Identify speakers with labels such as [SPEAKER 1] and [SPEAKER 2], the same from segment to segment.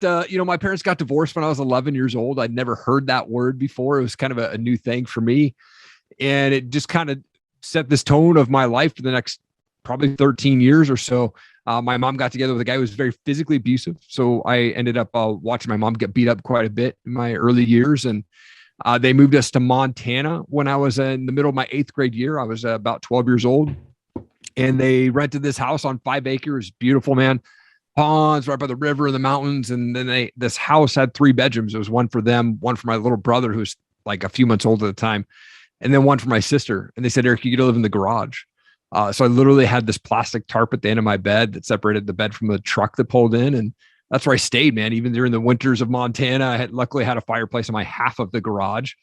[SPEAKER 1] my parents got divorced when I was 11 years old. I'd never heard that word before. It was kind of a new thing for me. And it just kind of set this tone of my life for the next probably 13 years or so. My mom got together with a guy who was very physically abusive. So I ended up watching my mom get beat up quite a bit in my early years. And they moved us to Montana when I was in the middle of my 8th grade year. I was about 12 years old. And they rented this house on 5 acres. Beautiful, man. Ponds right by the river and the mountains. And then this house had 3 bedrooms. It was one for them, one for my little brother, who's like a few months old at the time, and then one for my sister. And they said, Erik, you get to live in the garage. So I literally had this plastic tarp at the end of my bed that separated the bed from the truck that pulled in. And that's where I stayed, man. Even during the winters of Montana, I luckily had a fireplace in my half of the garage.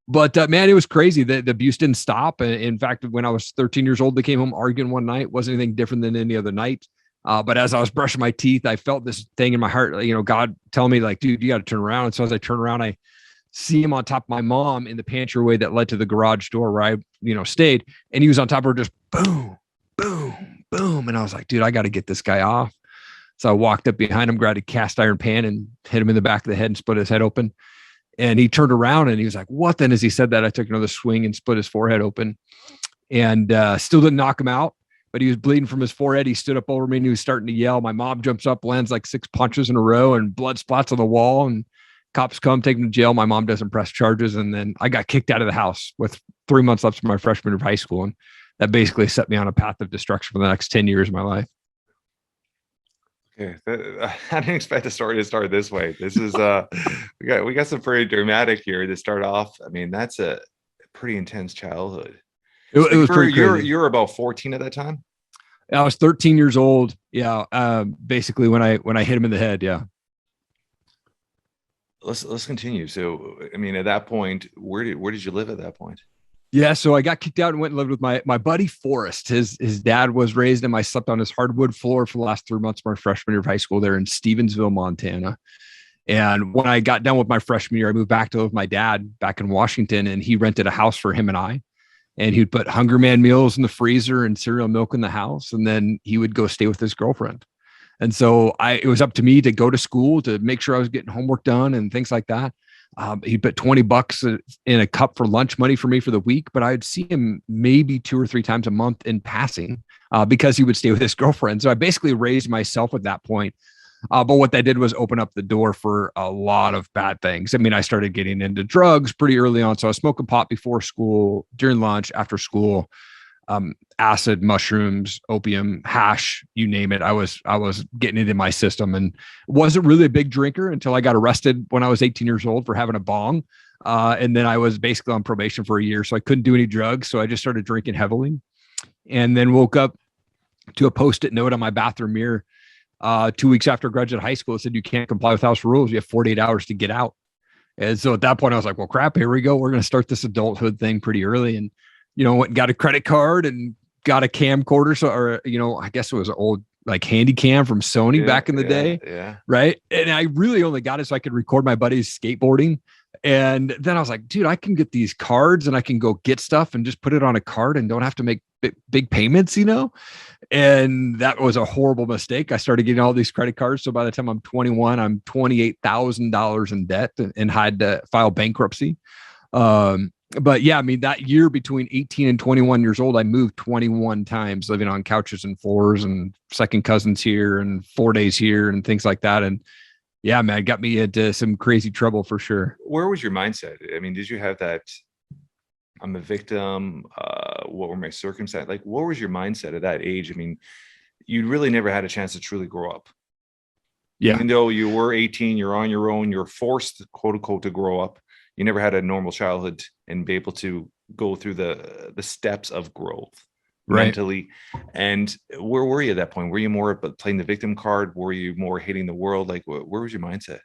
[SPEAKER 1] But man, it was crazy. The abuse didn't stop. In fact, when I was 13 years old, they came home arguing one night. Wasn't anything different than any other night. But as I was brushing my teeth, I felt this thing in my heart, God telling me like, dude, you got to turn around. And so as I turn around, I see him on top of my mom in the pantryway that led to the garage door where I, stayed. And he was on top of her, just boom, boom, boom. And I was like, dude, I got to get this guy off. So I walked up behind him, grabbed a cast iron pan and hit him in the back of the head and split his head open. And he turned around and he was like, what? Then as he said that, I took another swing and split his forehead open and still didn't knock him out, but he was bleeding from his forehead. He stood up over me and he was starting to yell. My mom jumps up, lands like 6 punches in a row and blood splats on the wall, and cops come, take him to jail. My mom doesn't press charges. And then I got kicked out of the house with 3 months left to my freshman year of high school. And that basically set me on a path of destruction for the next 10 years of my life.
[SPEAKER 2] Okay. I didn't expect the story to start this way. This is, we got some pretty dramatic here to start off. I mean, that's a pretty intense childhood.
[SPEAKER 1] It was pretty crazy.
[SPEAKER 2] You're about 14 at that time?
[SPEAKER 1] I was 13 years old. Yeah. Basically when I hit him in the head. Yeah.
[SPEAKER 2] Let's continue. So, I mean, at that point, where did you live at that point?
[SPEAKER 1] Yeah, so I got kicked out and went and lived with my buddy Forrest. His dad was raised him. I slept on his hardwood floor for the last 3 months of my freshman year of high school there in Stevensville, Montana. And when I got done with my freshman year, I moved back to live with my dad back in Washington, and he rented a house for him and I. And he'd put Hunger Man meals in the freezer and cereal milk in the house, and then he would go stay with his girlfriend. And so it was up to me to go to school to make sure I was getting homework done and things like that. He put $20 in a cup for lunch money for me for the week, but I'd see him maybe 2 or 3 times a month in passing because he would stay with his girlfriend. So I basically raised myself at that point. But what that did was open up the door for a lot of bad things. I mean, I started getting into drugs pretty early on. So I was smoking pot before school, during lunch, after school. Acid, mushrooms, opium, hash, you name it. I was getting it in my system, and wasn't really a big drinker until I got arrested when I was 18 years old for having a bong. And then I was basically on probation for a year. So I couldn't do any drugs. So I just started drinking heavily, and then woke up to a Post-it note on my bathroom mirror 2 weeks after I graduated high school. It said, you can't comply with house rules. You have 48 hours to get out. And so at that point I was like, well, crap, here we go. We're going to start this adulthood thing pretty early. And went and got a credit card and got a camcorder. So, I guess it was an old like handy cam from Sony back in the day.
[SPEAKER 2] Yeah.
[SPEAKER 1] Right. And I really only got it so I could record my buddies skateboarding. And then I was like, dude, I can get these cards and I can go get stuff and just put it on a card and don't have to make big payments, And that was a horrible mistake. I started getting all these credit cards. So by the time I'm 21, I'm $28,000 in debt and had to file bankruptcy. But yeah, I mean, that year between 18 and 21 years old, I moved 21 times, living on couches and floors and second cousins here and 4 days here and things like that. And yeah, man, it got me into some crazy trouble for sure.
[SPEAKER 2] Where was your mindset? I mean, did you have that, I'm a victim? What were my circumstances? Like, what was your mindset at that age? I mean, you really never had a chance to truly grow up.
[SPEAKER 1] Yeah.
[SPEAKER 2] Even though you were 18, you're on your own, you're forced, quote unquote, to grow up. You never had a normal childhood and be able to go through the steps of growth mentally. And where were you at that point? Were you more playing the victim card? Were you more hating the world? Like, where was your mindset?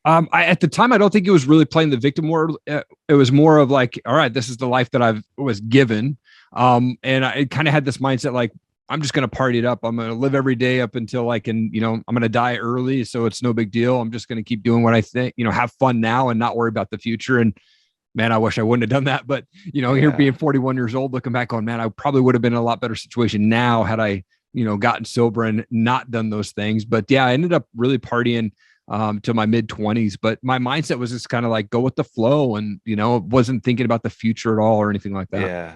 [SPEAKER 1] At the time, I don't think it was really playing the victim world. It was more of like, all right, this is the life that I was given. And I kind of had this mindset, like, I'm just going to party it up. I'm going to live every day up until I can, I'm going to die early. So it's no big deal. I'm just going to keep doing what I think, have fun now and not worry about the future. And man, I wish I wouldn't have done that. But, here being 41 years old, looking back on, man, I probably would have been in a lot better situation now had I, gotten sober and not done those things. But yeah, I ended up really partying to my mid 20s. But my mindset was just kind of like go with the flow, and wasn't thinking about the future at all or anything like that.
[SPEAKER 2] Yeah.